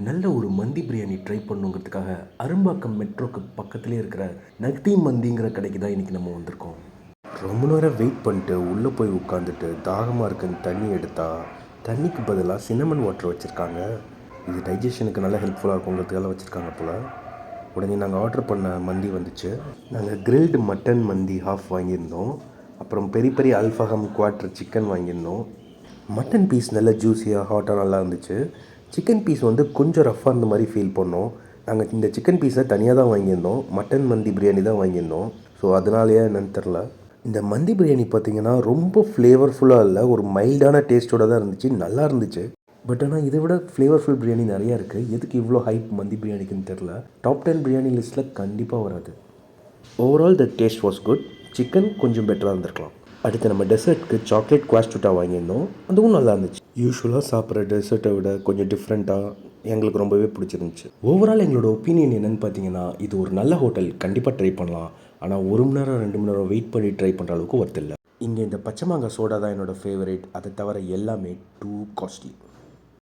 நல்ல ஒரு மந்தி பிரியாணி ட்ரை பண்ணுங்கிறதுக்காக அரும்பாக்கம் மெட்ரோக்கு பக்கத்துலேயே இருக்கிற நக்தி மந்திங்கிற கடைக்கு தான் இன்றைக்கி நம்ம வந்திருக்கோம். ரொம்ப நேரம் வெயிட் பண்ணிட்டு உள்ளே போய் உட்காந்துட்டு தாகமாக இருக்குன்னு தண்ணி எடுத்தால் தண்ணிக்கு பதிலாக சின்னமன் வாட்டர் வச்சுருக்காங்க. இது டைஜஷனுக்கு நல்லா ஹெல்ப்ஃபுல்லாக இருக்குங்கிறதுக்காக வச்சுருக்காங்க போல். உடனே நாங்கள் ஆர்டர் பண்ண மந்தி வந்துச்சு. நாங்கள் கிரில்டு மட்டன் மந்தி ஹாஃப் வாங்கியிருந்தோம். அப்புறம் பெரிய பெரிய அல்ஃபஹம் குவார்ட்டர் சிக்கன் வாங்கியிருந்தோம். மட்டன் பீஸ் நல்லா ஜூஸியாக ஹாட்டாக நல்லா இருந்துச்சு. சிக்கன் பீஸ் வந்து கொஞ்சம் ரஃப்பாக இருந்த மாதிரி ஃபீல் பண்ணோம். நாங்கள் இந்த சிக்கன் பீஸை தனியாக தான் வாங்கியிருந்தோம். மட்டன் மந்தி பிரியாணி தான் வாங்கியிருந்தோம். ஸோ அதனாலேயே என்னன்னு தெரில. இந்த மந்தி பிரியாணி பார்த்திங்கன்னா ரொம்ப ஃப்ளேவர்ஃபுல்லாக இல்லை, ஒரு மைல்டான டேஸ்ட்டோடு தான் இருந்துச்சு. நல்லா இருந்துச்சு. பட் ஆனால் இதை விட ஃப்ளேவர்ஃபுல் பிரியாணி நிறையா இருக்குது. எதுக்கு இவ்வளோ ஹைப் மந்தி பிரியாணிக்குன்னு தெரில. டாப் 10 பிரியாணி லிஸ்ட்டில் கண்டிப்பாக வராது. Overall the taste was good. Chicken கொஞ்சம் பெட்டராக இருந்திருக்கலாம். அடுத்து நம்ம டெசர்ட்க்கு சாக்லேட் குவாஸ்டுட்டா வாங்கியிருந்தோம். அதுவும் நல்லா இருந்துச்சு. யூஸ்வலாக சாப்பிட்ற டெசர்ட்டை விட கொஞ்சம் டிஃப்ரெண்ட்டாக எங்களுக்கு ரொம்பவே பிடிச்சிருந்துச்சு. ஓவரால் எங்களோட ஒப்பீனியன் என்னென்னு பார்த்தீங்கன்னா, இது ஒரு நல்ல ஹோட்டல், கண்டிப்பாக ட்ரை பண்ணலாம். ஆனால் 1 மணி நேரம் 2 மணி நேரம் வெயிட் பண்ணி ட்ரை பண்ணுற அளவுக்கு ஒர்த் இல்லை. இங்கே இந்த பச்சை மாங்காய் சோடா தான் என்னோடய ஃபேவரேட். அதை தவிர எல்லாமே டூ காஸ்ட்லி.